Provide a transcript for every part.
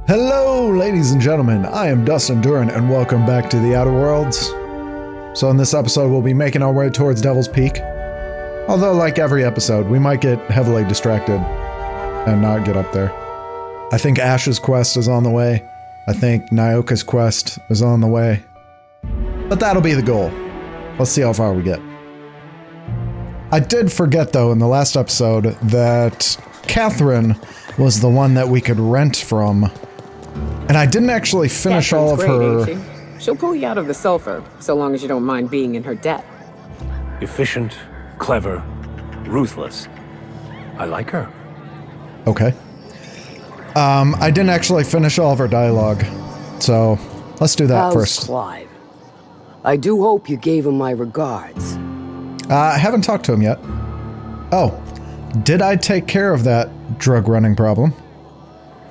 Hello, ladies and gentlemen. I am Dustin Duran, and welcome back to the Outer Worlds. So in this episode, we'll be making our way towards Devil's Peak. Although, like every episode, we might get heavily distracted and not get up there. I think Ash's quest is on the way. I think Nyoka's quest is on the way. But that'll be the goal. Let's see how far we get. I did forget, though, in the last episode, that Catherine was the one that we could rent from. And I didn't actually finish all of her... Ain't she? She'll pull you out of the sulfur, so long as you don't mind being in her debt. Efficient, clever, ruthless. I like her. Okay. I didn't actually finish all of her dialogue, so let's do that first. Clive? I do hope you gave him my regards. I haven't talked to him yet. Oh, did I take care of that drug running problem?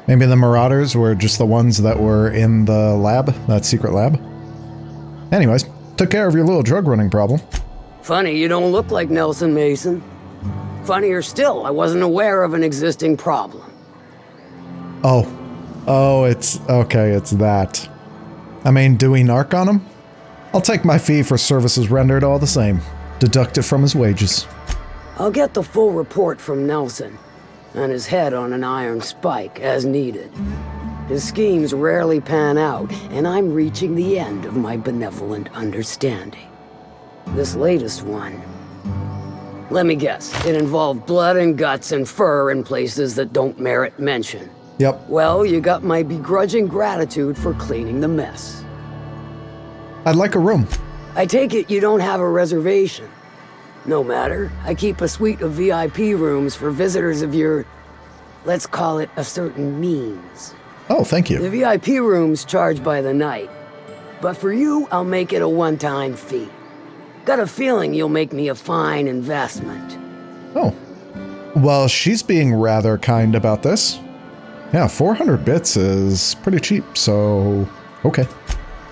Maybe the Marauders were just the ones that were in the lab, that secret lab. Anyways, took care of your little drug running problem. Funny you don't look like Nelson Mason. Funnier still, I wasn't aware of an existing problem. Oh, it's that. I mean, do we narc on him? I'll take my fee for services rendered all the same. Deduct it from his wages. I'll get the full report from Nelson, and his head on an iron spike as needed. His schemes rarely pan out, and I'm reaching the end of my benevolent understanding. This latest one... Let me guess, it involved blood and guts and fur in places that don't merit mention. Yep. Well, you got my begrudging gratitude for cleaning the mess. I'd like a room. I take it you don't have a reservation. No matter, I keep a suite of VIP rooms for visitors of your, let's call it a certain means. Oh, thank you. The VIP rooms charge by the night. But for you, I'll make it a one-time fee. Got a feeling you'll make me a fine investment. Oh. Well, she's being rather kind about this. Yeah, 400 bits is pretty cheap, so okay.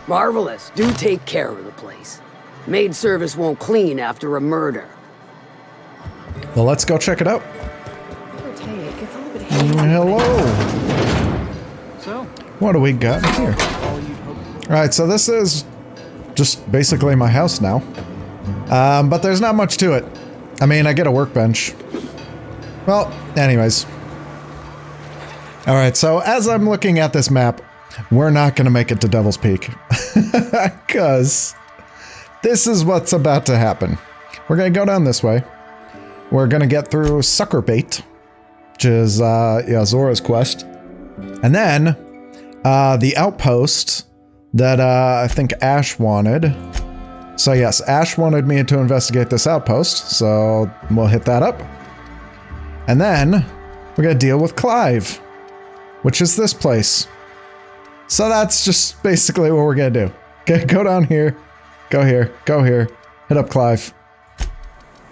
Marvelous. Do take care of the place. Maid service won't clean after a murder. Well, let's go check it out. Hello. So, what do we got here? Alright, so this is just basically my house now. But there's not much to it. I mean, I get a workbench. Well, anyways. Alright, so as I'm looking at this map, we're not going to make it to Devil's Peak. Because this is what's about to happen. We're going to go down this way. We're going to get through Sucker Bait, which is Zora's quest. And then the outpost that I think Ash wanted. So yes, Ash wanted me to investigate this outpost, so we'll hit that up. And then we're going to deal with Clive, which is this place. So that's just basically what we're gonna do. Okay, go down here, go here, go here, hit up Clive.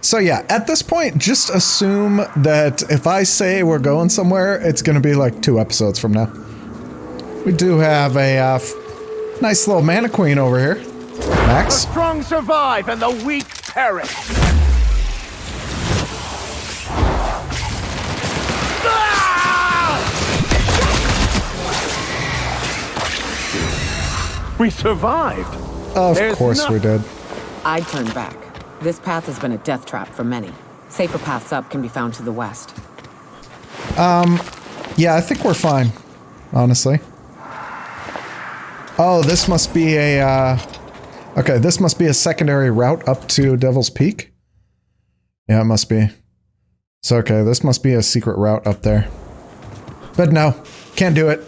So yeah, at this point, just assume that if I say we're going somewhere, it's gonna be like 2 episodes from now. We do have a nice little mana queen over here. Max. The strong survive and the weak perish. We survived. Of course we did. I'd turn back. This path has been a death trap for many. Safer paths up can be found to the west. Yeah, I think we're fine, honestly. Oh, this must be a, okay, this must be a secondary route up to Devil's Peak. Yeah, it must be. So, okay, this must be a secret route up there. But no, can't do it.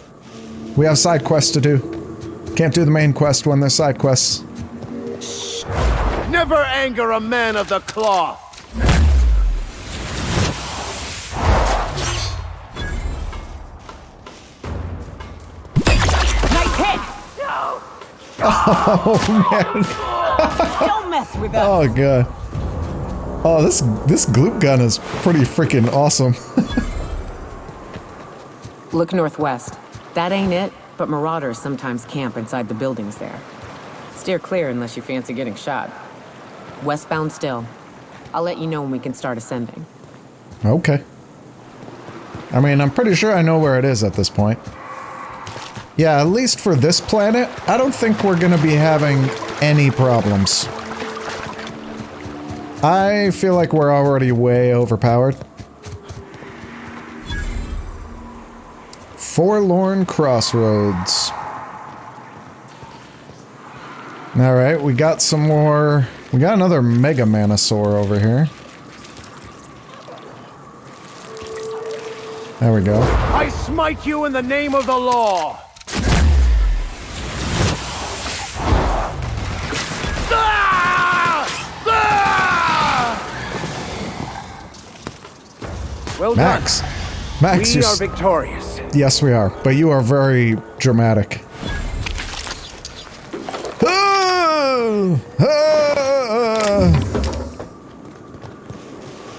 We have side quests to do. Can't do the main quest when there's side quests. Never anger a man of the cloth. Nice hit! No! Oh, man. Don't mess with us! Oh, God. Oh, this gloop gun is pretty freaking awesome. Look northwest. That ain't it, but marauders sometimes camp inside the buildings there. Steer clear unless you fancy getting shot. Westbound still. I'll let you know when we can start ascending. Okay. I mean, I'm pretty sure I know where it is at this point. Yeah, at least for this planet, I don't think we're gonna be having any problems. I feel like we're already way overpowered. Forlorn Crossroads. Alright, we got some more... We got another Mega Manosaur over here. There we go. I smite you in the name of the law! Well Max. done. Max, We are victorious. Yes, we are. But you are very dramatic.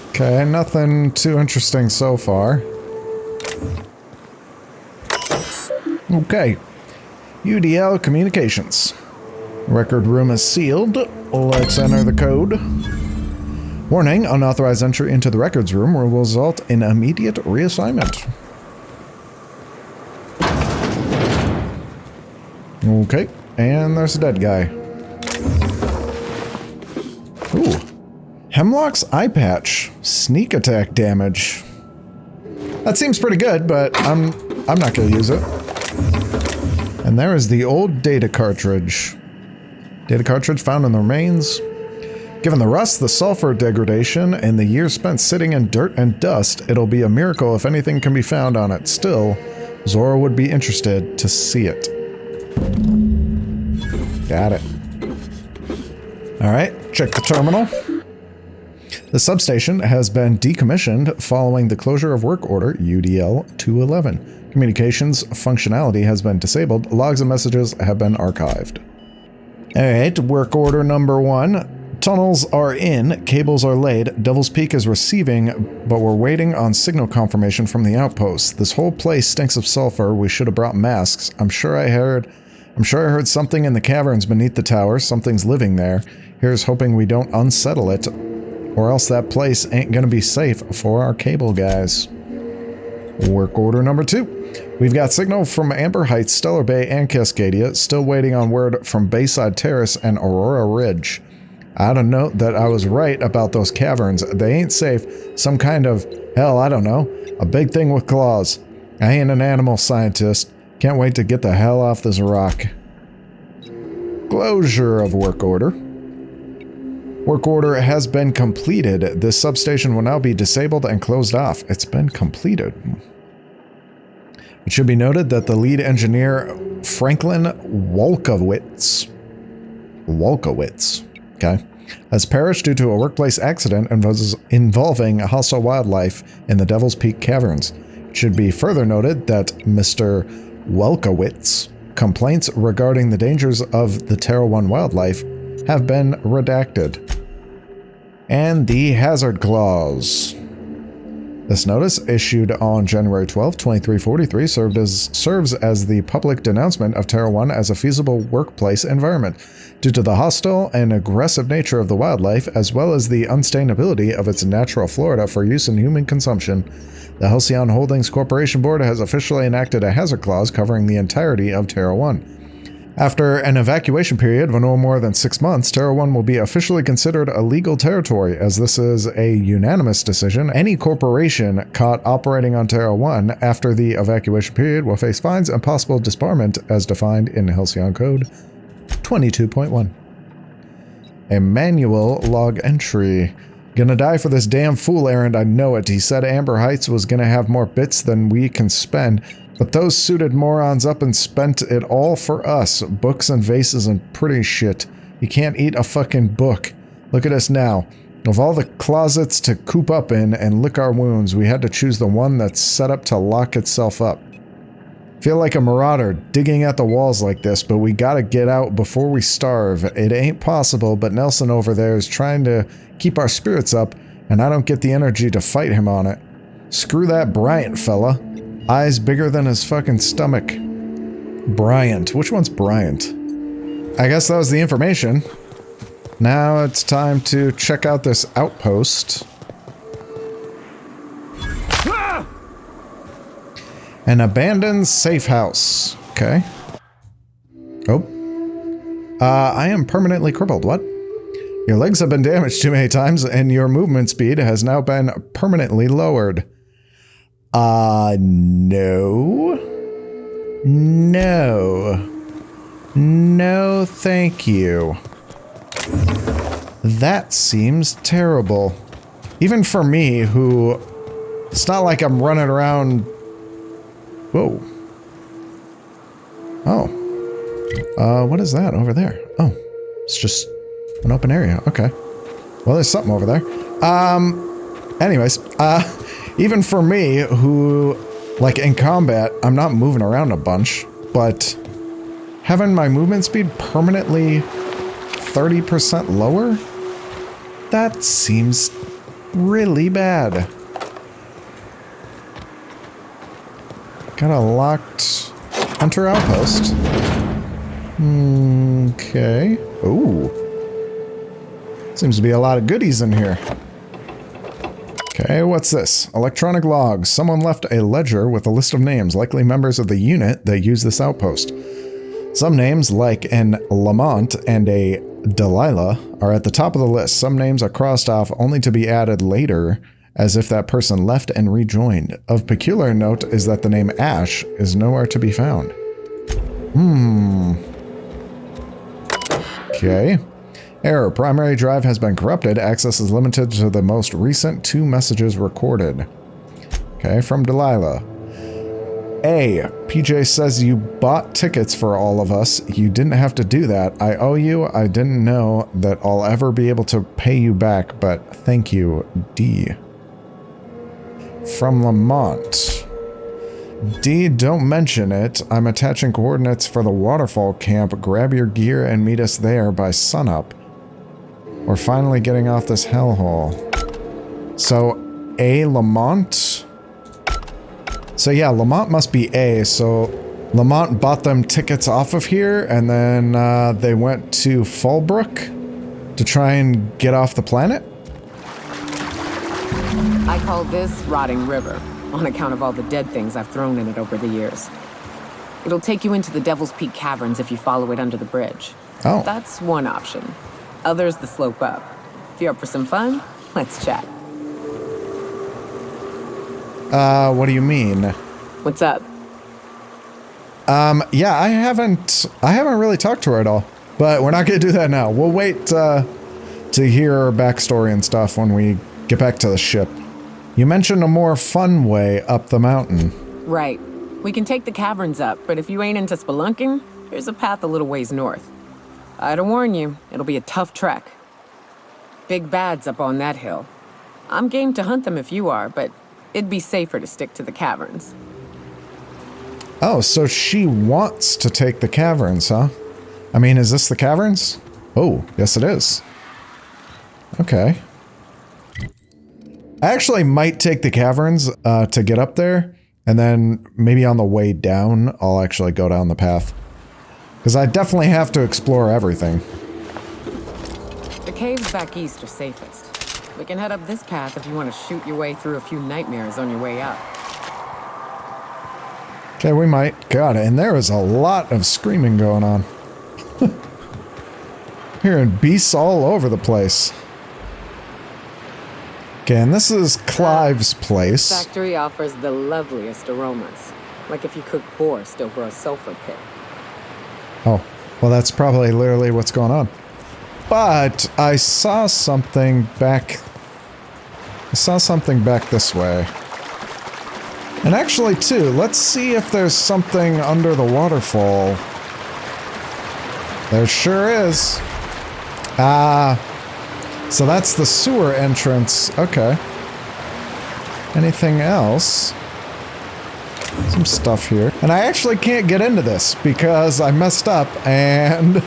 Okay, nothing too interesting so far. Okay. UDL Communications. Record room is sealed. Let's enter the code. Warning, unauthorized entry into the records room will result in immediate reassignment. Okay, and there's a dead guy. Ooh. Hemlock's eye patch. Sneak attack damage. That seems pretty good, but I'm not gonna use it. And there is the old data cartridge. Data cartridge found in the remains. Given the rust, the sulfur degradation, and the years spent sitting in dirt and dust, it'll be a miracle if anything can be found on it. Still, Zora would be interested to see it. Got it. Alright, check the terminal. The substation has been decommissioned following the closure of work order UDL 211. Communications functionality has been disabled. Logs and messages have been archived. Alright, work order number 1. Tunnels are in, cables are laid, Devil's Peak is receiving, but we're waiting on signal confirmation from the outpost. This whole place stinks of sulfur. We should have brought masks. I'm sure I heard something in the caverns beneath the tower. Something's living there. Here's hoping we don't unsettle it, or else that place ain't gonna be safe for our cable guys. Work order number 2. We've got signal from Amber Heights, Stellar Bay, and Cascadia. Still waiting on word from Bayside Terrace and Aurora Ridge. I don't know that I was right about those caverns. They ain't safe. Some kind of, hell, I don't know, a big thing with claws. I ain't an animal scientist. Can't wait to get the hell off this rock. Closure of work order. Work order has been completed. This substation will now be disabled and closed off. It's been completed. It should be noted that the lead engineer, Franklin Wolkowitz, okay, has perished due to a workplace accident involving hostile wildlife in the Devil's Peak Caverns. It should be further noted that Mr. Wolkowitz complaints regarding the dangers of the Terra 1 wildlife have been redacted. And the hazard clause. This notice, issued on January 12, 2343, serves as the public denouncement of Terra 1 as a feasible workplace environment. Due to the hostile and aggressive nature of the wildlife, as well as the unsustainability of its natural flora for use in human consumption, the Halcyon Holdings Corporation Board has officially enacted a hazard clause covering the entirety of Terra 1. After an evacuation period of no more than 6 months, Terra 1 will be officially considered a legal territory. As this is a unanimous decision, any corporation caught operating on Terra 1 after the evacuation period will face fines and possible disbarment as defined in Halcyon Code 22.1. A manual log entry. Gonna die for this damn fool errand, I know it. He said Amber Heights was gonna have more bits than we can spend, but those suited morons up and spent it all for us. Books and vases and pretty shit. You can't eat a fucking book. Look at us now. Of all the closets to coop up in and lick our wounds, we had to choose the one that's set up to lock itself up. Feel like a marauder digging at the walls like this, but we gotta get out before we starve. It ain't possible, but Nelson over there is trying to keep our spirits up, and I don't get the energy to fight him on it. Screw that Bryant fella. Eyes bigger than his fucking stomach. Bryant. Which one's Bryant? I guess that was the information. Now it's time to check out this outpost. An abandoned safe house. Okay. Oh. I am permanently crippled. What? Your legs have been damaged too many times, and your movement speed has now been permanently lowered. No. No. No, thank you. That seems terrible. Even for me, who... It's not like I'm running around... Whoa. Oh. What is that over there? Oh. It's just an open area. Okay. Well, there's something over there. Anyways. Even for me, who... Like, in combat, I'm not moving around a bunch, but... Having my movement speed permanently 30% lower? That seems really bad. Got a locked hunter outpost. Okay. Ooh. Seems to be a lot of goodies in here. Okay, what's this? Electronic logs. Someone left a ledger with a list of names, likely members of the unit that use this outpost. Some names, like an Lamont and a Delilah, are at the top of the list. Some names are crossed off only to be added later, as if that person left and rejoined. Of peculiar note is that the name Ash is nowhere to be found. Okay. Error. Primary drive has been corrupted. Access is limited to the most recent 2 messages recorded. Okay, from Delilah. A. PJ says you bought tickets for all of us. You didn't have to do that. I owe you. I didn't know that I'll ever be able to pay you back, but thank you. D. From Lamont. D. Don't mention it. I'm attaching coordinates for the waterfall camp. Grab your gear and meet us there by sunup. We're finally getting off this hellhole. So, A. Lamont... So yeah, Lamont must be A, so Lamont bought them tickets off of here, and then they went to Fallbrook to try and get off the planet? I call this Rotting River, on account of all the dead things I've thrown in it over the years. It'll take you into the Devil's Peak Caverns if you follow it under the bridge. Oh. That's one option. Others the slope up. If you're up for some fun, let's chat. What do you mean? What's up? Yeah, I haven't really talked to her at all, but we're not gonna do that now. We'll wait, to hear her backstory and stuff when we get back to the ship. You mentioned a more fun way up the mountain. Right. We can take the caverns up, but if you ain't into spelunking, here's a path a little ways north. I'd warn you, it'll be a tough trek. Big bad's up on that hill. I'm game to hunt them if you are, but it'd be safer to stick to the caverns. Oh, so she wants to take the caverns, huh? I mean, is this the caverns? Oh, yes it is. Okay. I actually might take the caverns to get up there, and then maybe on the way down, I'll actually go down the path. Because I definitely have to explore everything. The caves back east are safest. We can head up this path if you want to shoot your way through a few nightmares on your way up. Okay, we might. God, and there is a lot of screaming going on. Hearing beasts all over the place. Okay, and this is Clive's place. This factory offers the loveliest aromas. Like if you cook boarst over a sulfur pit. Oh, well that's probably literally what's going on. But I saw something back... this way. And actually, too, let's see if there's something under the waterfall. There sure is. So that's the sewer entrance. Okay. Anything else? Some stuff here. And I actually can't get into this because I messed up and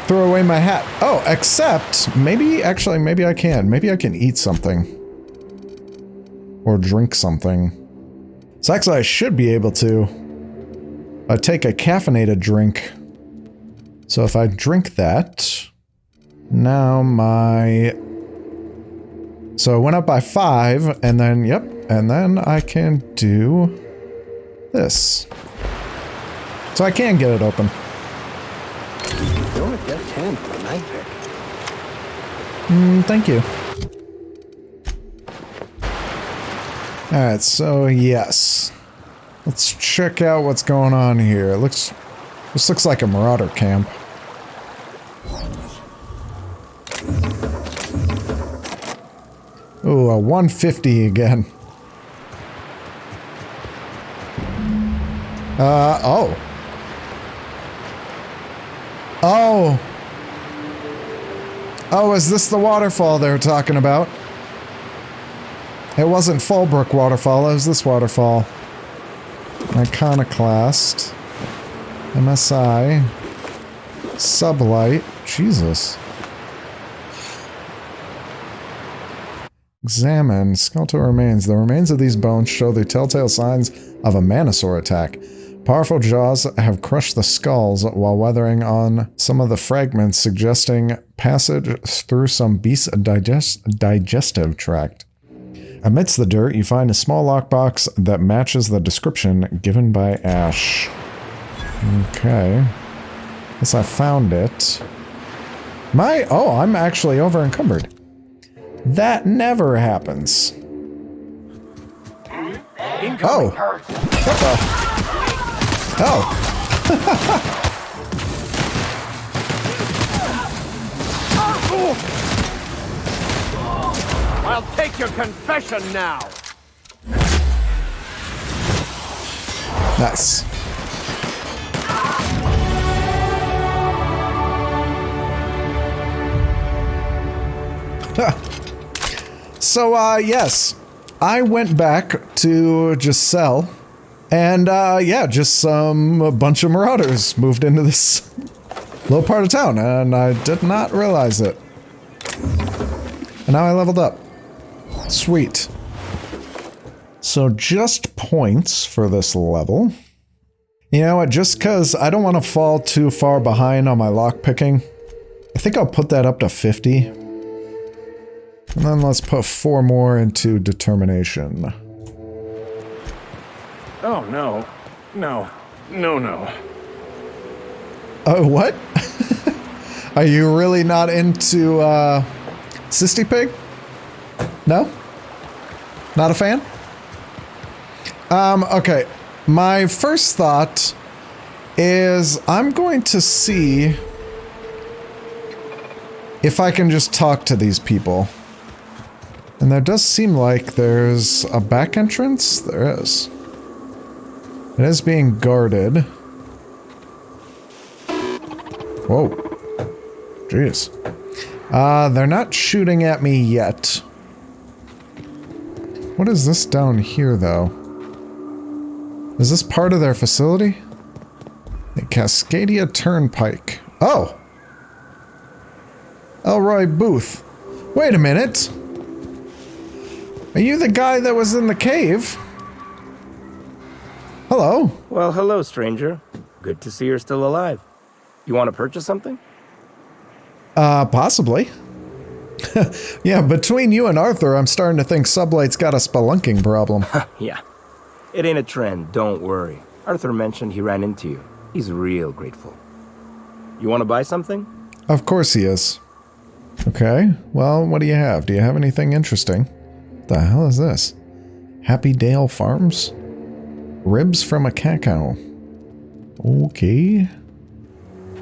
threw away my hat. Oh, except maybe I can. Maybe I can eat something. Or drink something. So actually I should be able to take a caffeinated drink. So if I drink that, now so it went up by 5, and then, yep, and then I can do this. So I can get it open. You're a deft hand for a night pick. Thank you. Alright, so yes. Let's check out what's going on here. This looks like a marauder camp. Ooh, a 150 again. Oh. Oh! Oh, is this the waterfall they were talking about? It wasn't Fallbrook Waterfall, it was this waterfall. Iconoclast. MSI. Sublight. Jesus. Examine. Skeletal remains. The remains of these bones show the telltale signs of a Manosaur attack. Powerful jaws have crushed the skulls while weathering on some of the fragments, suggesting passage through some beast's digestive tract. Amidst the dirt, you find a small lockbox that matches the description given by Ash. Okay. Guess I found it. Oh, I'm actually over encumbered. That never happens. Oh. What the? Oh. I'll take your confession now. Nice. So, yes. I went back to just sell. And, yeah, just a bunch of marauders moved into this little part of town, and I did not realize it. And now I leveled up. Sweet. So just points for this level. You know what, just because I don't want to fall too far behind on my lockpicking, I think I'll put that up to 50. And then let's put 4 more into determination. Oh, no. No. No, no. Oh, what? Are you really not into, Sisty Pig? No? Not a fan? Okay. My first thought is I'm going to see if I can just talk to these people. And there does seem like there's a back entrance. There is. It is being guarded. Whoa. Jeez. They're not shooting at me yet. What is this down here, though? Is this part of their facility? The Cascadia Turnpike. Oh! Elroy Booth. Wait a minute! Are you the guy that was in the cave? Hello. Well, hello, stranger. Good to see you're still alive. You want to purchase something? Possibly. Yeah, between you and Arthur, I'm starting to think Sublight's got a spelunking problem. Yeah. It ain't a trend, don't worry. Arthur mentioned he ran into you. He's real grateful. You want to buy something? Of course he is. Okay, well, what do you have? Do you have anything interesting? What the hell is this? Happy Dale Farms? Ribs from a cacao. Okay.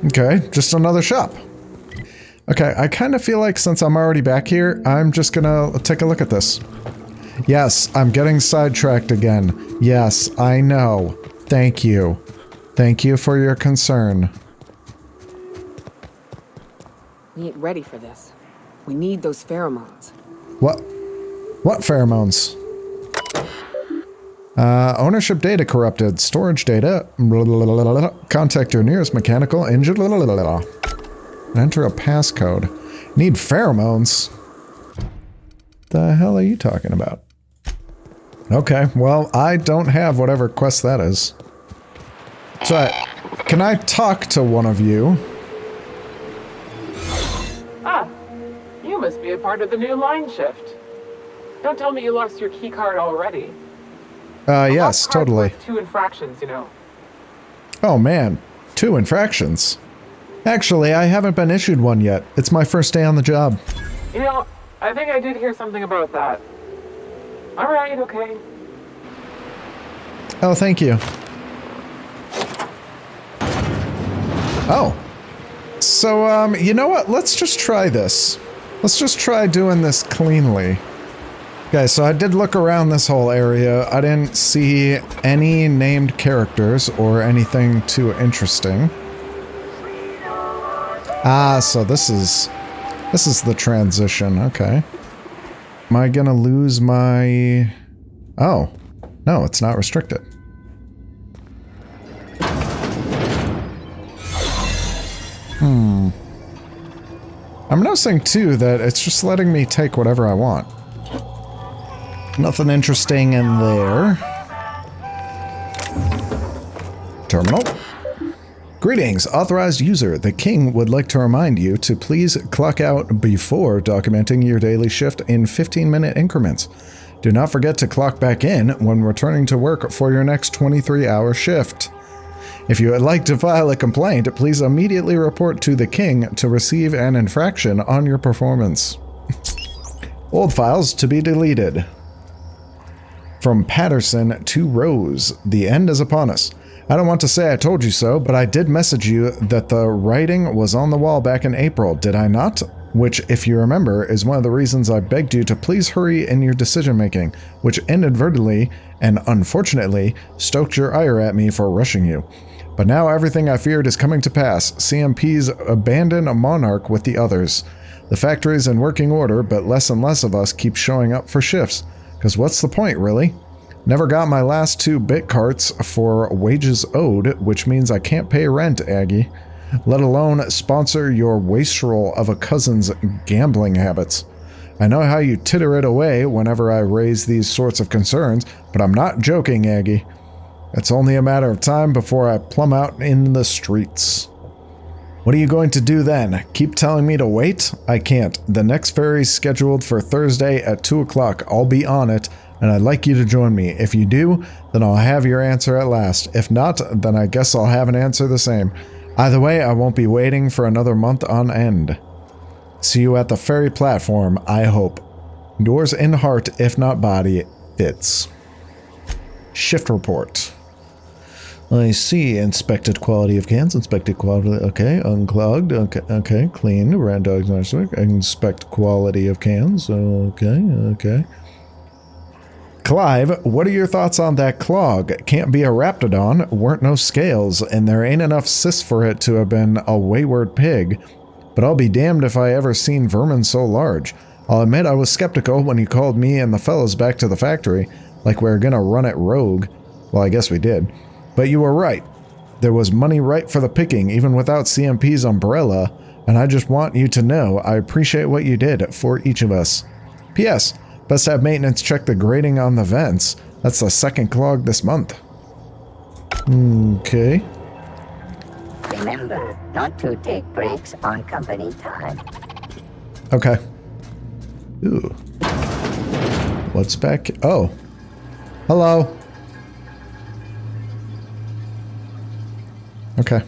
Okay, just another shop. Okay, I kind of feel like since I'm already back here, I'm just gonna take a look at this. Yes, I'm getting sidetracked again. Yes, I know. Thank you. Thank you for your concern. We ain't ready for this. We need those pheromones. What? What pheromones? Ownership data corrupted. Storage data. Contact your nearest mechanical engine. Enter a passcode. Need pheromones. The hell are you talking about? Okay, well, I don't have whatever quest that is. So, can I talk to one of you? Ah, you must be a part of the new line shift. Don't tell me you lost your key card already. Yes, totally. Like 2 infractions, you know. Oh man, 2 infractions. Actually, I haven't been issued one yet. It's my first day on the job. You know, I think I did hear something about that. Alright, okay. Oh, thank you. Oh. So, you know what? Let's just try this. Let's just try doing this cleanly. Okay, so I did look around this whole area. I didn't see any named characters or anything too interesting. Ah, so this is the transition. Okay. Am I gonna lose my... Oh. No, it's not restricted. I'm noticing, too, that it's just letting me take whatever I want. Nothing interesting in there. Terminal. Greetings, authorized user. The king would like to remind you to please clock out before documenting your daily shift in 15-minute increments. Do not forget to clock back in when returning to work for your next 23-hour shift. If you would like to file a complaint, please immediately report to the king to receive an infraction on your performance. Old files to be deleted. From Patterson to Rose, the end is upon us. I don't want to say I told you so, but I did message you that the writing was on the wall back in April, did I not? Which, if you remember, is one of the reasons I begged you to please hurry in your decision-making, which inadvertently and unfortunately stoked your ire at me for rushing you. But now everything I feared is coming to pass. CMP's abandon a monarch with the others. The factory's in working order, but less and less of us keep showing up for shifts. Because what's the point, really? Never got my last 2 bit carts for wages owed, which means I can't pay rent, Aggie. Let alone sponsor your wastrel of a cousin's gambling habits. I know how you titter it away whenever I raise these sorts of concerns, but I'm not joking, Aggie. It's only a matter of time before I plumb out in the streets. What are you going to do then? Keep telling me to wait? I can't. The next ferry's scheduled for Thursday at 2 o'clock. I'll be on it, and I'd like you to join me. If you do, then I'll have your answer at last. If not, then I guess I'll have an answer the same. Either way, I won't be waiting for another month on end. See you at the ferry platform, I hope. Yours in heart, if not body, Fitz. Shift report. I see. Inspected quality of cans. Inspected quality. Okay. Unclogged. Okay. Cleaned. Ran dogs next week. Inspect quality of cans. Okay. Clive, what are your thoughts on that clog? Can't be a raptidon. Weren't no scales, and there ain't enough cysts for it to have been a wayward pig. But I'll be damned if I ever seen vermin so large. I'll admit I was skeptical when you called me and the fellas back to the factory, like we were gonna run it rogue. Well, I guess we did. But you were right. There was money ripe for the picking, even without CMP's umbrella, and I just want you to know I appreciate what you did for each of us. P.S. Best have maintenance check the grating on the vents. That's the 2nd clog this month. Okay. Remember not to take breaks on company time. Okay. Ooh. What's back? Oh. Hello. Okay.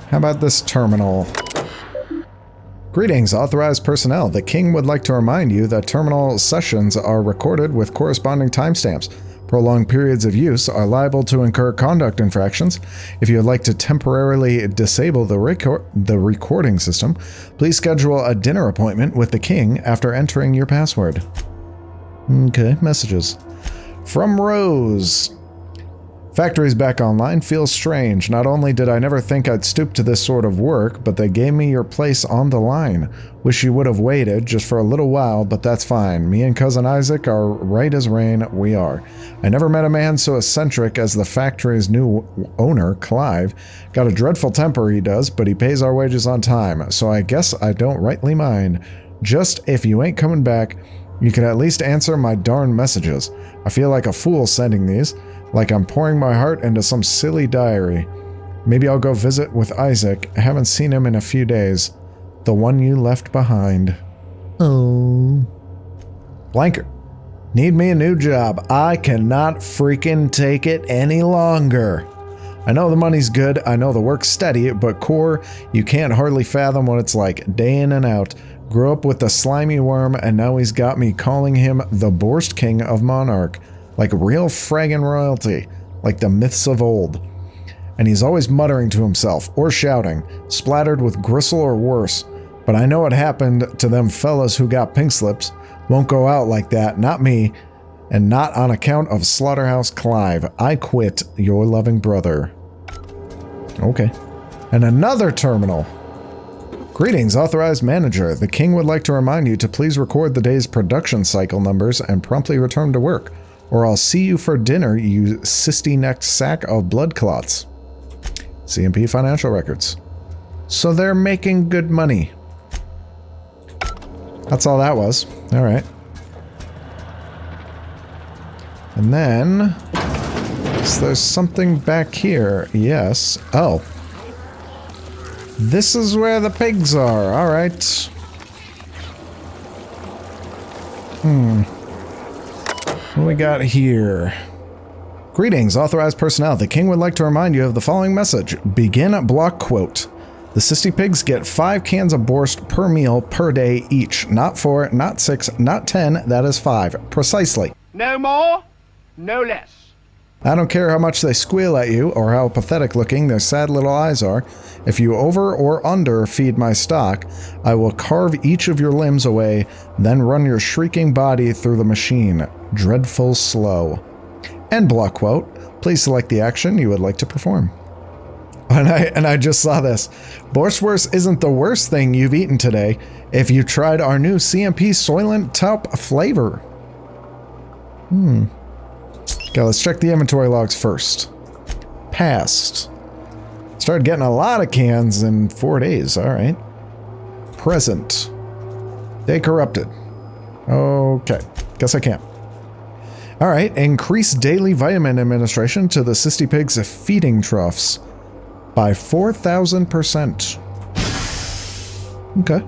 How about this terminal? Greetings, authorized personnel. The king would like to remind you that terminal sessions are recorded with corresponding timestamps. Prolonged periods of use are liable to incur conduct infractions. If you would like to temporarily disable the recording system, please schedule a dinner appointment with the king after entering your password. Okay, messages. From Rose. Factory's back online feels strange. Not only did I never think I'd stoop to this sort of work, but they gave me your place on the line. Wish you would have waited just for a little while, but that's fine. Me and Cousin Isaac are right as rain, we are. I never met a man so eccentric as the factory's new owner, Clive. Got a dreadful temper, he does, but he pays our wages on time, so I guess I don't rightly mind. Just if you ain't coming back, you can at least answer my darn messages. I feel like a fool sending these. Like I'm pouring my heart into some silly diary. Maybe I'll go visit with Isaac. I haven't seen him in a few days. The one you left behind. Oh. Blanker. Need me a new job. I cannot freaking take it any longer. I know the money's good, I know the work's steady, but core, you can't hardly fathom what it's like, day in and out. Grew up with the slimy worm, and now he's got me calling him the Boarst King of Monarch. Like real fraggin' royalty, like the myths of old. And he's always muttering to himself, or shouting, splattered with gristle or worse. But I know what happened to them fellas who got pink slips. Won't go out like that, not me. And not on account of Slaughterhouse Clive. I quit, your loving brother. Okay. And another terminal. Greetings, authorized manager. The king would like to remind you to please record the day's production cycle numbers and promptly return to work, or I'll see you for dinner, you cysty-necked sack of blood clots. CMP financial records. So they're making good money. That's all that was. All right. And then, so there's something back here. Yes. Oh. This is where the pigs are. All right. What do we got here? Greetings, authorized personnel. The king would like to remind you of the following message. Begin block quote. The Cysty Pigs get 5 cans of Boarst per meal per day each. Not 4, not 6, not 10. That is 5. Precisely. No more, no less. I don't care how much they squeal at you or how pathetic looking their sad little eyes are. If you over or under feed my stock, I will carve each of your limbs away, then run your shrieking body through the machine. Dreadful slow. End block quote. Please select the action you would like to perform. And I just saw this. Boarst Wurst isn't the worst thing you've eaten today if you tried our new CMP Soylent Top flavor. Okay, let's check the inventory logs first. Past. Started getting a lot of cans in 4 days. All right. Present. Day corrupted. Okay. Guess I can't. All right. Increase daily vitamin administration to the Cysty Pigs' feeding troughs by 4,000%. Okay.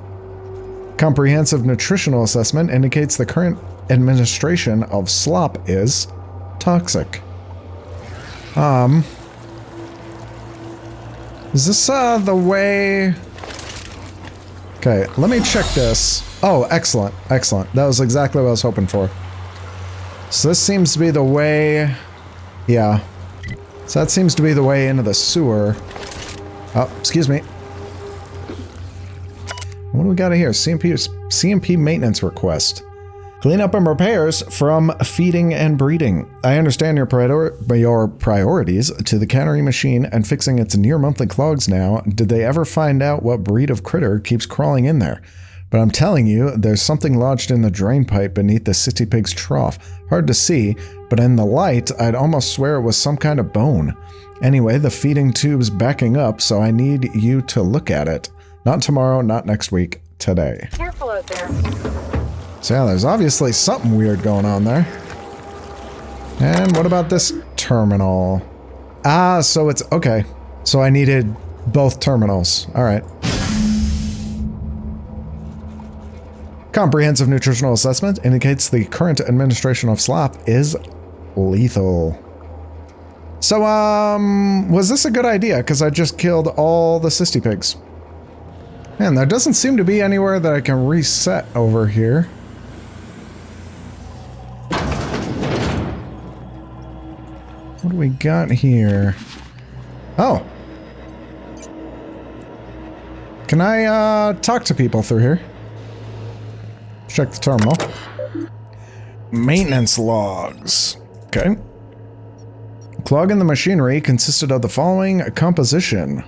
Comprehensive nutritional assessment indicates the current administration of slop is toxic. Is this the way? Okay, let me check this. Oh, excellent, excellent. That was exactly what I was hoping for. So this seems to be the way. Yeah. So that seems to be the way into the sewer. Oh, excuse me. What do we got here? CMP maintenance request. Cleanup and repairs from feeding and breeding. I understand your priorities to the cannery machine and fixing its near-monthly clogs now. Did they ever find out what breed of critter keeps crawling in there? But I'm telling you, there's something lodged in the drain pipe beneath the Cysty Pig's trough. Hard to see, but in the light, I'd almost swear it was some kind of bone. Anyway, the feeding tube's backing up, so I need you to look at it. Not tomorrow, not next week, today. Careful out there. So yeah, there's obviously something weird going on there. And what about this terminal? Ah, so it's... okay. So I needed both terminals. Alright. Comprehensive nutritional assessment indicates the current administration of slop is lethal. So, was this a good idea? Because I just killed all the Cysty Pigs. Man, there doesn't seem to be anywhere that I can reset over here. What do we got here? Oh. Can I, talk to people through here? Check the terminal. Maintenance logs. Okay. Clog in the machinery consisted of the following composition.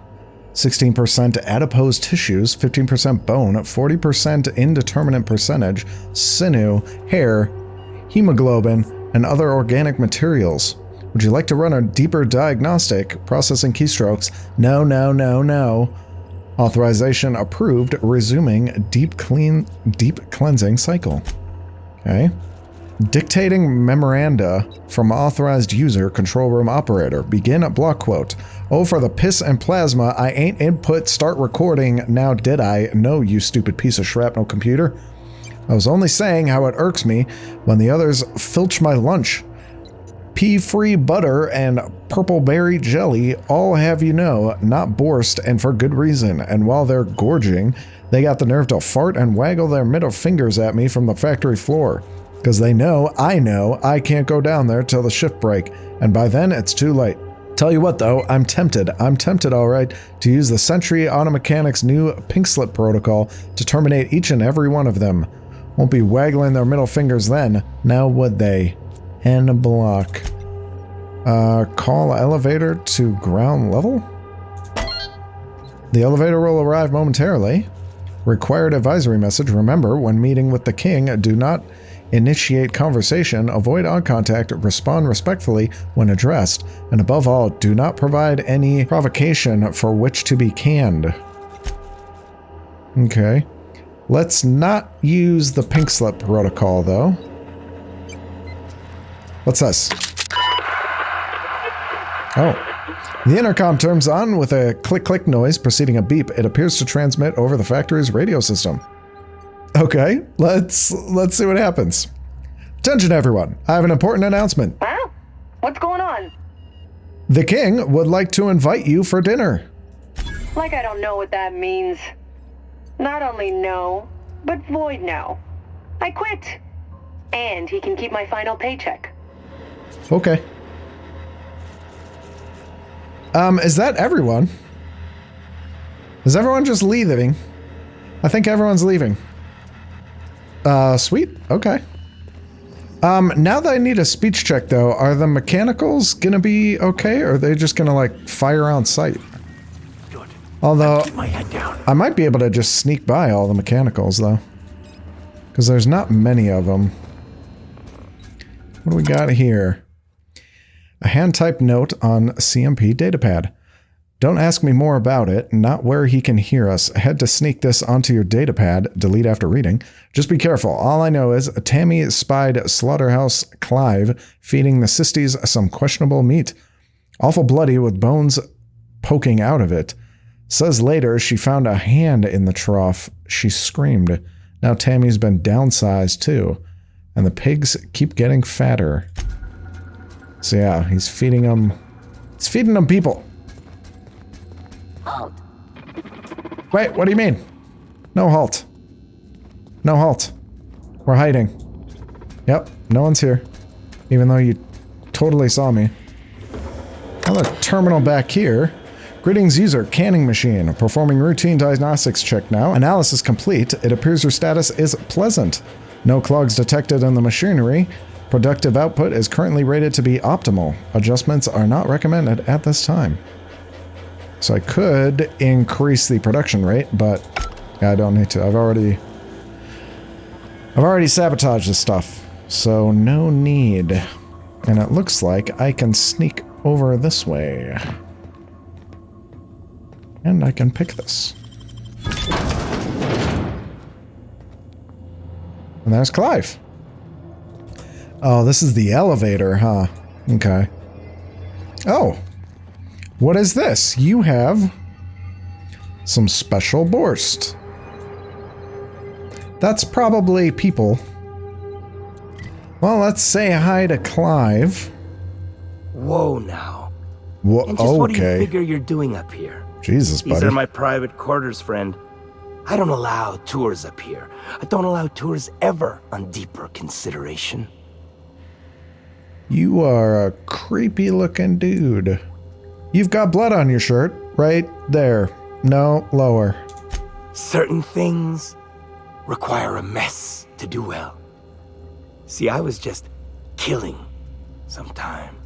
16% adipose tissues, 15% bone, 40% indeterminate percentage, sinew, hair, hemoglobin, and other organic materials. Would you like to run a deeper diagnostic? Processing keystrokes. No, no, no, no. Authorization approved. Resuming deep cleansing cycle. Okay. Dictating memoranda from authorized user, control room operator. Begin at block quote. Oh, for the piss and plasma, I ain't input, start recording, now did I? No, you stupid piece of shrapnel computer. I was only saying how it irks me when the others filch my lunch. Pea-free butter and purple berry jelly all have you know, not Boarst, and for good reason. And while they're gorging, they got the nerve to fart and waggle their middle fingers at me from the factory floor. Because they know I can't go down there till the shift break, and by then it's too late. Tell you what though, I'm tempted alright, to use the Sentry Automechanics' new pink slip protocol to terminate each and every one of them. Won't be waggling their middle fingers then, now would they? N block. Call elevator to ground level? The elevator will arrive momentarily. Required advisory message. Remember, when meeting with the king, do not initiate conversation, avoid eye contact, respond respectfully when addressed, and above all, do not provide any provocation for which to be canned. Okay. Let's not use the pink slip protocol, though. What's this? Oh. The intercom turns on with a click-click noise preceding a beep. It appears to transmit over the factory's radio system. Okay, let's see what happens. Attention everyone, I have an important announcement. Huh? What's going on? The king would like to invite you for dinner. Like I don't know what that means. Not only no, but void no. I quit. And he can keep my final paycheck. Okay. Is that everyone? Is everyone just leaving? I think everyone's leaving. Sweet. Okay. Now that I need a speech check, though, are the mechanicals gonna be okay, or are they just gonna, like, fire on sight? Good. Although, Keep my head down. I might be able to just sneak by all the mechanicals, though. Because there's not many of them. What do we got here? A hand-typed note on CMP datapad. Don't ask me more about it, not where he can hear us. Head to sneak this onto your datapad, delete after reading. Just be careful. All I know is Tammy spied Slaughterhouse Clive feeding the Sistis some questionable meat. Awful bloody with bones poking out of it. Says later she found a hand in the trough. She screamed. Now Tammy's been downsized too. And the pigs keep getting fatter. So yeah, he's feeding them. He's feeding them people. Halt. Wait, what do you mean? No halt. No halt. We're hiding. Yep, no one's here. Even though you totally saw me. Another terminal back here. Greetings user, canning machine. Performing routine diagnostics check now. Analysis complete. It appears your status is pleasant. No clogs detected in the machinery. Productive output is currently rated to be optimal. Adjustments are not recommended at this time. So I could increase the production rate, but yeah, I don't need to. I've already sabotaged this stuff, so no need. And it looks like I can sneak over this way. And I can pick this. And there's Clive. Oh, this is the elevator, huh? Okay. Oh. What is this? You have some special Boarst. That's probably people. Well, let's say hi to Clive. Whoa now. And just what do you okay. figure you're doing up here? Jesus, buddy. These are my private quarters, friend. I don't allow tours up here. I don't allow tours ever on deeper consideration. You are a creepy looking dude. You've got blood on your shirt, right there. No, lower. Certain things require a mess to do well. See, I was just killing sometime.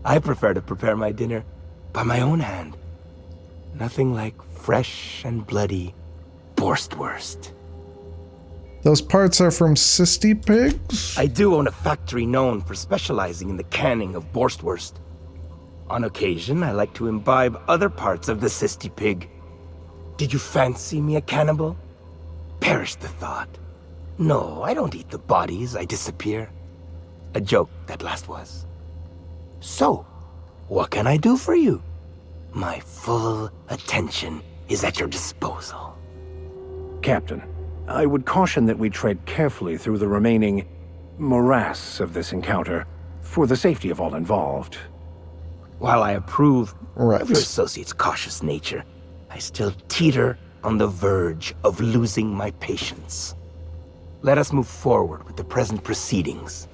I prefer to prepare my dinner by my own hand. Nothing like fresh and bloody Boarst Wurst. Those parts are from Sisty pigs? I do own a factory known for specializing in the canning of Boarst Wurst. On occasion, I like to imbibe other parts of the Sisty pig. Did you fancy me a cannibal? Perish the thought. No, I don't eat the bodies, I disappear. A joke, that last was. So, what can I do for you? My full attention is at your disposal. Captain, I would caution that we tread carefully through the remaining morass of this encounter, for the safety of all involved. While I approve Right. of your associate's cautious nature, I still teeter on the verge of losing my patience. Let us move forward with the present proceedings.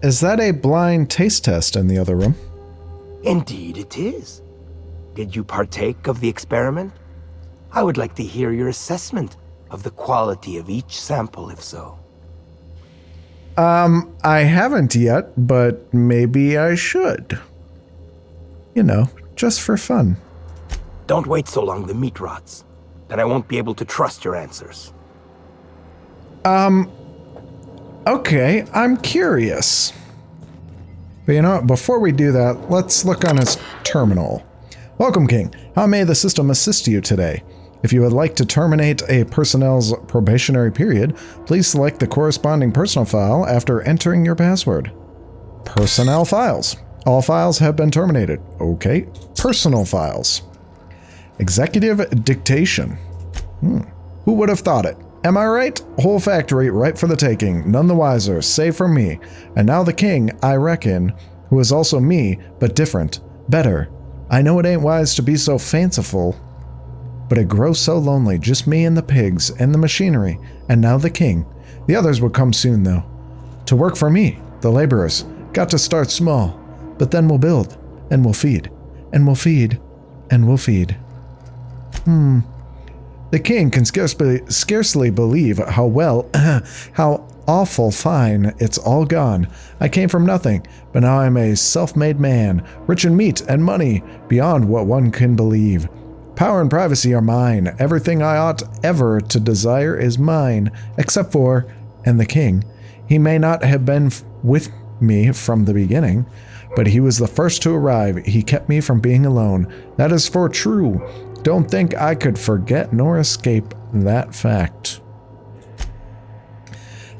Is that a blind taste test in the other room? Indeed it is. Did you partake of the experiment? I would like to hear your assessment of the quality of each sample, if so. I haven't yet, but maybe I should. You know, just for fun. Don't wait so long the meat rots. Then I won't be able to trust your answers. Okay, I'm curious. But you know what, before we do that, let's look on his terminal. Welcome, King. How may the system assist you today? If you would like to terminate a personnel's probationary period, please select the corresponding personal file after entering your password. Personnel files. All files have been terminated. Okay. Personal files. Executive dictation. Who would have thought it? Am I right? Whole factory right for the taking. None the wiser, save for me. And now the king, I reckon, who is also me, but different. Better. I know it ain't wise to be so fanciful, but it grows so lonely, just me and the pigs and the machinery, and now the king. The others will come soon, though. To work for me, the laborers. Got to start small, but then we'll build, and we'll feed, and we'll feed, and we'll feed. The king can scarcely believe how awful fine it's all gone. I came from nothing, but now I'm a self-made man, rich in meat and money, beyond what one can believe. Power and privacy are mine. Everything I ought ever to desire is mine, except for, and the king. He may not have been with me from the beginning, but he was the first to arrive. He kept me from being alone. That is for true. Don't think I could forget nor escape that fact.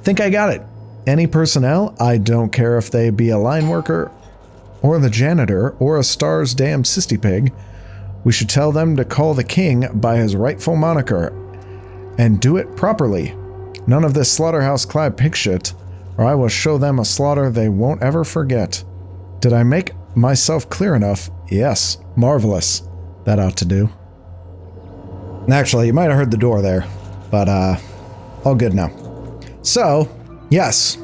Think I got it. Any personnel, I don't care if they be a line worker, or the janitor, or a Star's damn sissy pig, we should tell them to call the king by his rightful moniker, and do it properly. None of this slaughterhouse clad pig shit, or I will show them a slaughter they won't ever forget. Did I make myself clear enough? Yes. Marvelous. That ought to do. Actually, you might have heard the door there, but all good now. So, yes.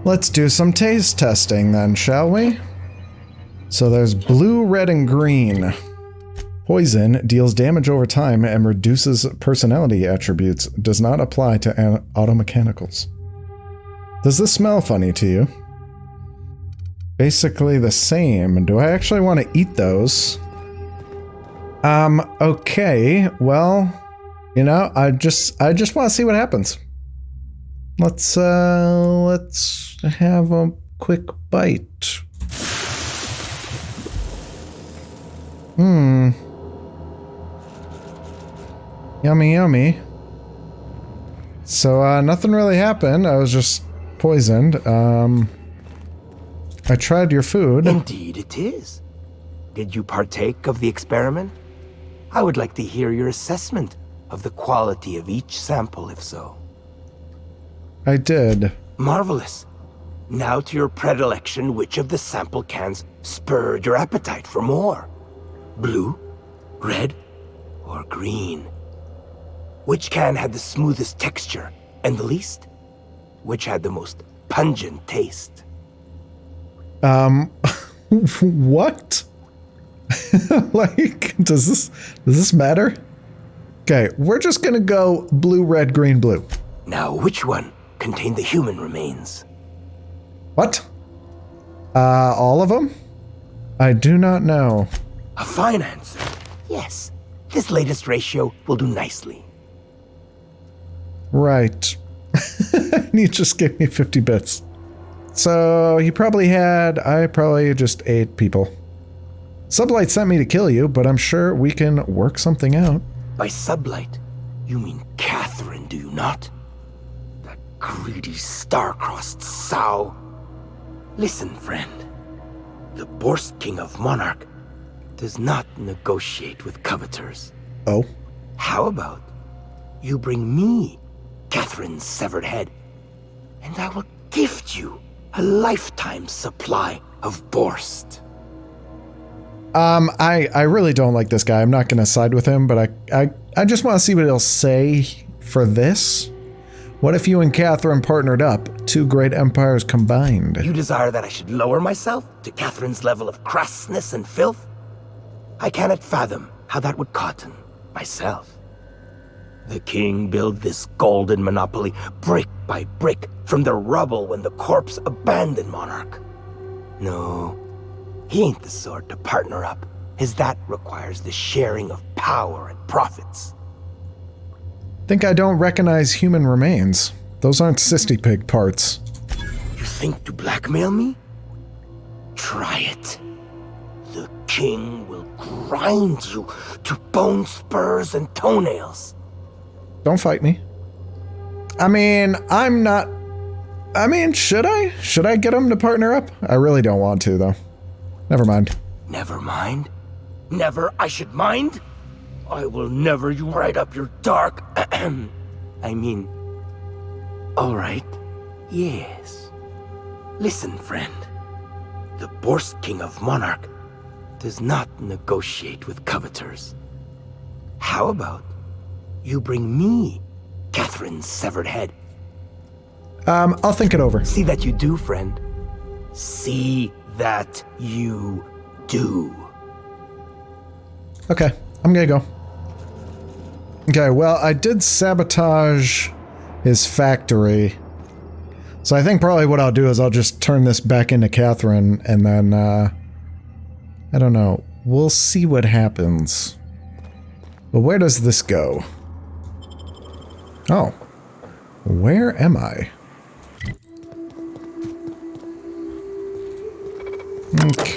Let's do some taste testing then, shall we? So there's blue, red, and green. Poison deals damage over time and reduces personality attributes. Does not apply to automechanicals. Does this smell funny to you? Basically the same. Do I actually want to eat those? Okay, well, you know, I just want to see what happens. Let's have a quick bite. Yummy, yummy. So, nothing really happened. I was just poisoned. I tried your food. Indeed it is. Did you partake of the experiment? I would like to hear your assessment of the quality of each sample, if so. I did. Marvelous. Now to your predilection, which of the sample cans spurred your appetite for more? Blue, red, or green? Which can had the smoothest texture and the least? Which had the most pungent taste? What? Like, does this matter? Okay, we're just gonna go blue, red, green, blue. Now, which one contained the human remains? What? All of them? I do not know. A fine answer. Yes, this latest ratio will do nicely. Right. You just gave me 50 bits. So, I probably just ate people. Sublight sent me to kill you, but I'm sure we can work something out. By Sublight, you mean Catherine, do you not? That greedy, star-crossed sow. Listen, friend. The Boarst King of Monarch does not negotiate with coveters. Oh? How about you bring me Catherine's severed head, and I will gift you a lifetime supply of Boarst. I really don't like this guy. I'm not gonna side with him, but I just want to see what he'll say for this. What if you and Catherine partnered up? Two great empires combined. You desire that I should lower myself to Catherine's level of crassness and filth? I cannot fathom how that would cotton myself. The king built this golden monopoly brick by brick from the rubble when the corpse abandoned Monarch. No, he ain't the sort to partner up, as that requires the sharing of power and profits. Think I don't recognize human remains. Those aren't cysty pig parts. You think to blackmail me? Try it. The king will grind you to bone spurs and toenails. Don't fight me. I mean, I'm not... I mean, should I? Should I get him to partner up? I really don't want to, though. Never mind. Never mind? Never I should mind? I will never you right up your dark... I mean... Alright. Yes. Listen, friend. The Boarst King of Monarch does not negotiate with coveters. How about you bring me Catherine's severed head? I'll think it over. See that you do, friend. See that you do. Okay, I'm gonna go. Okay, well, I did sabotage his factory. So I think probably what I'll do is I'll just turn this back into Catherine, and then, I don't know. We'll see what happens. But where does this go? Oh. Where am I?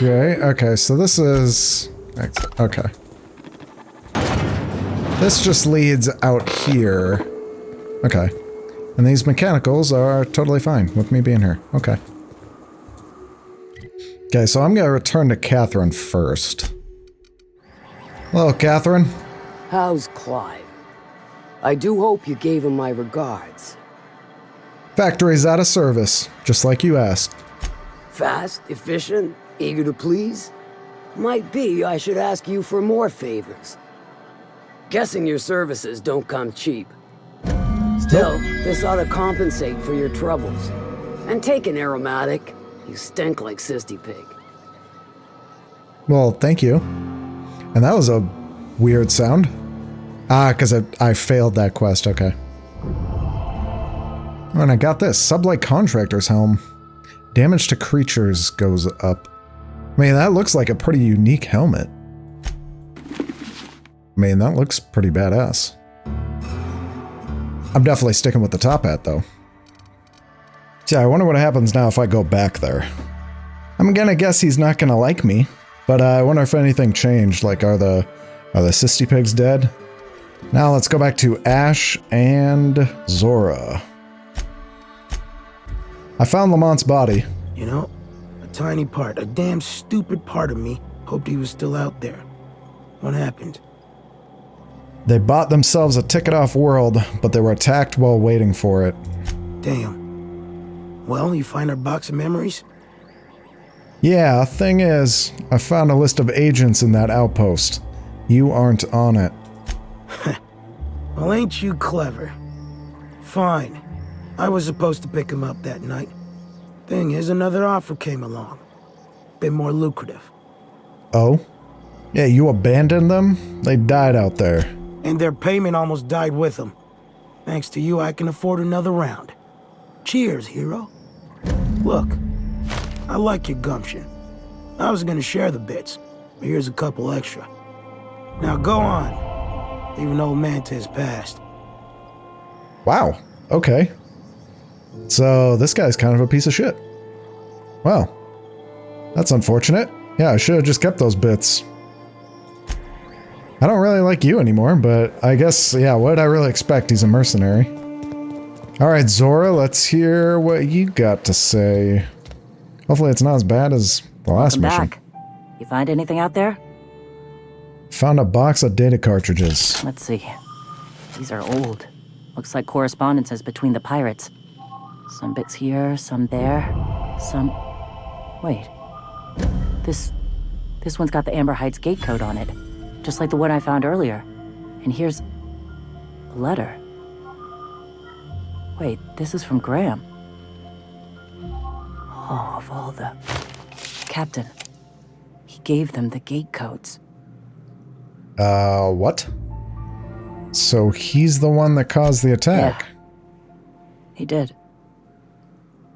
Okay, so this is... Okay. This just leads out here. Okay. And these mechanicals are totally fine with me being here. Okay. Okay, so I'm gonna return to Catherine first. Hello, Catherine. How's Clive? I do hope you gave him my regards. Factory's out of service, just like you asked. Fast, efficient, eager to please? Might be I should ask you for more favors. Guessing your services don't come cheap. Still, this ought to compensate for your troubles. And take an aromatic. You stink like Cysty Pig. Well, thank you. And that was a weird sound. Ah, because I failed that quest, okay. And I got this, Sublight Contractor's Helm. Damage to creatures goes up. I mean, that looks like a pretty unique helmet. I mean, that looks pretty badass. I'm definitely sticking with the top hat, though. Yeah, I wonder what happens now if I go back there. I'm gonna guess he's not gonna like me, but I wonder if anything changed. Like, are the Cysty Pigs dead? Now let's go back to Ash and Zora. I found Lamont's body. You know, a tiny part, a damn stupid part of me hoped he was still out there. What happened? They bought themselves a ticket off world, but they were attacked while waiting for it. Damn. Well, you find our box of memories? Yeah, thing is, I found a list of agents in that outpost. You aren't on it. Well, ain't you clever? Fine. I was supposed to pick him up that night. Thing is, another offer came along. Bit more lucrative. Oh? Yeah, you abandoned them? They died out there. And their payment almost died with them. Thanks to you, I can afford another round. Cheers, hero. Look, I like your gumption. I was gonna share the bits, but here's a couple extra. Now go on, even though Mantis passed. Wow, okay. So this guy's kind of a piece of shit. Wow. That's unfortunate. Yeah, I should have just kept those bits. I don't really like you anymore, but I guess, yeah, what did I really expect? He's a mercenary. Alright, Zora, let's hear what you got to say. Hopefully it's not as bad as the last mission. Back. You find anything out there? Found a box of data cartridges. Let's see. These are old. Looks like correspondences between the pirates. Some bits here, some there, some... Wait. This one's got the Amber Heights gate code on it, just like the one I found earlier. And here's a letter. Wait, this is from Graham. Oh, of all the... Captain, he gave them the gate codes. What? So he's the one that caused the attack? Yeah. He did.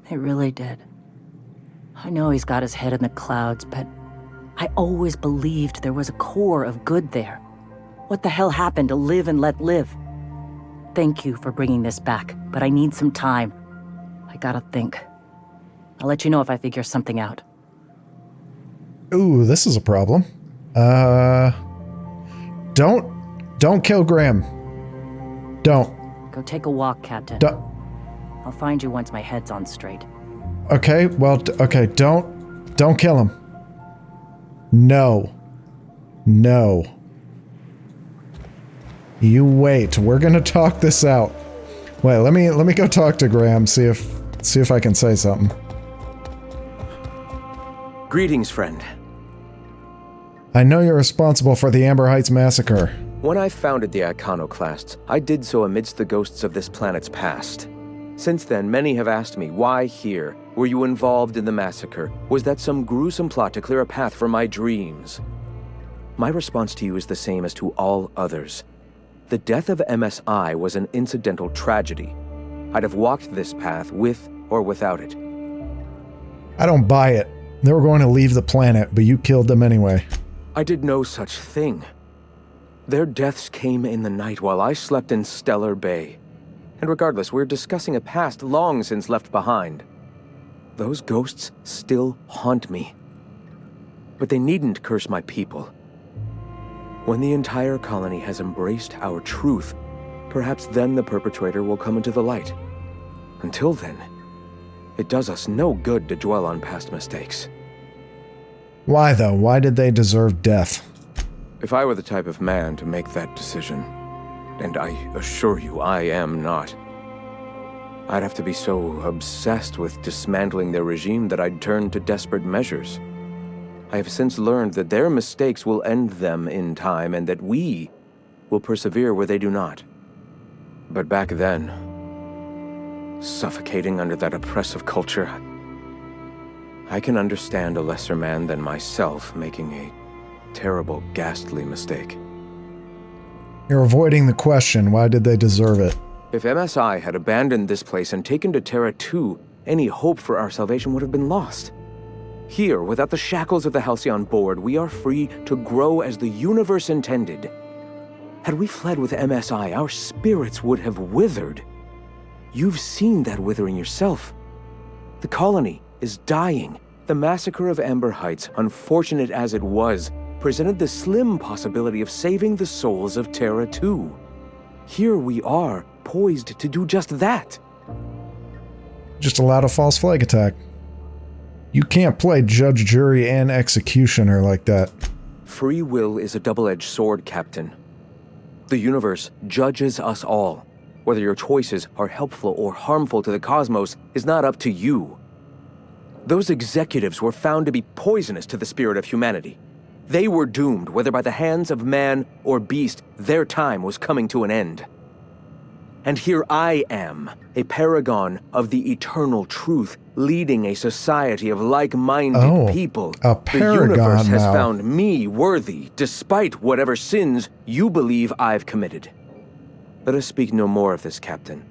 He really did. I know he's got his head in the clouds, but I always believed there was a core of good there. What the hell happened to live and let live? Thank you for bringing this back, but I need some time. I gotta think. I'll let you know if I figure something out. Ooh, this is a problem. Don't kill Graham. Don't. Go take a walk, Captain. I'll find you once my head's on straight. Okay, well, okay, don't kill him. No. No. You wait, we're gonna talk this out. Wait, let me go talk to Graham, see if I can say something. Greetings, friend. I know you're responsible for the Amber Heights massacre. When I founded the Iconoclasts, I did so amidst the ghosts of this planet's past. Since then, many have asked me, why here? Were you involved in the massacre? Was that some gruesome plot to clear a path for my dreams? My response to you is the same as to all others. The death of MSI was an incidental tragedy. I'd have walked this path with or without it. I don't buy it. They were going to leave the planet, but you killed them anyway. I did no such thing. Their deaths came in the night while I slept in Stellar Bay. And regardless, we're discussing a past long since left behind. Those ghosts still haunt me. But they needn't curse my people. When the entire colony has embraced our truth, perhaps then the perpetrator will come into the light. Until then, it does us no good to dwell on past mistakes. Why, though? Why did they deserve death? If I were the type of man to make that decision, and I assure you I am not, I'd have to be so obsessed with dismantling their regime that I'd turn to desperate measures. I have since learned that their mistakes will end them in time, and that we will persevere where they do not. But back then, suffocating under that oppressive culture, I can understand a lesser man than myself making a terrible, ghastly mistake. You're avoiding the question. Why did they deserve it? If MSI had abandoned this place and taken to Terra 2, any hope for our salvation would have been lost. Here, without the shackles of the Halcyon board, we are free to grow as the universe intended. Had we fled with MSI, our spirits would have withered. You've seen that withering yourself. The colony is dying. The massacre of Amber Heights, unfortunate as it was, presented the slim possibility of saving the souls of Terra 2. Here we are, poised to do just that. Just allowed a false flag attack. You can't play judge, jury, and executioner like that. Free will is a double-edged sword, Captain. The universe judges us all. Whether your choices are helpful or harmful to the cosmos is not up to you. Those executives were found to be poisonous to the spirit of humanity. They were doomed, whether by the hands of man or beast, their time was coming to an end. And here I am, a paragon of the eternal truth, leading a society of like-minded people. A paragon. The universe has now. found me worthy, despite whatever sins you believe I've committed. Let us speak no more of this, Captain.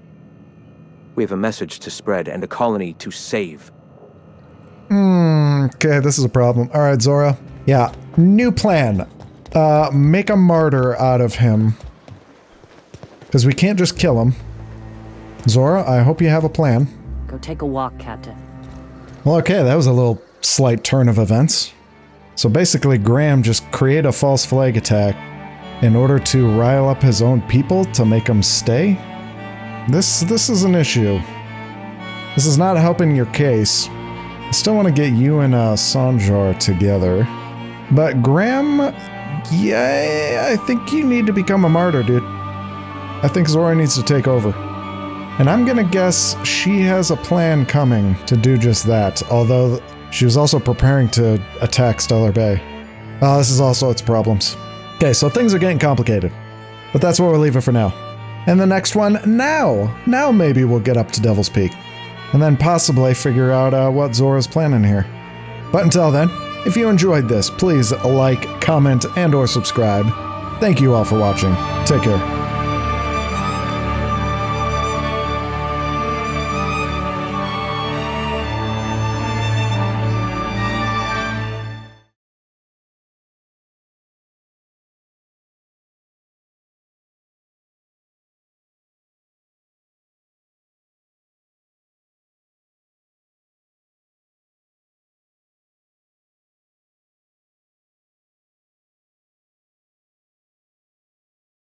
We have a message to spread and a colony to save. Okay, this is a problem. All right, Zora. Yeah, new plan. Make a martyr out of him. Because we can't just kill him. Zora, I hope you have a plan. Go take a walk, Captain. Well, okay, that was a little slight turn of events. So basically, Graham just created a false flag attack in order to rile up his own people to make them stay. This is an issue. This is not helping your case. I still want to get you and Sanjar together. But Graham, yeah, I think you need to become a martyr, dude. I think Zora needs to take over. And I'm gonna guess she has a plan coming to do just that, although she was also preparing to attack Stellar Bay. This is also its problems. Okay, so things are getting complicated. But that's where we'll leave it for now. And the next one, now maybe we'll get up to Devil's Peak. And then possibly figure out what Zora's planning here. But until then, if you enjoyed this, please like, comment, and or subscribe. Thank you all for watching. Take care.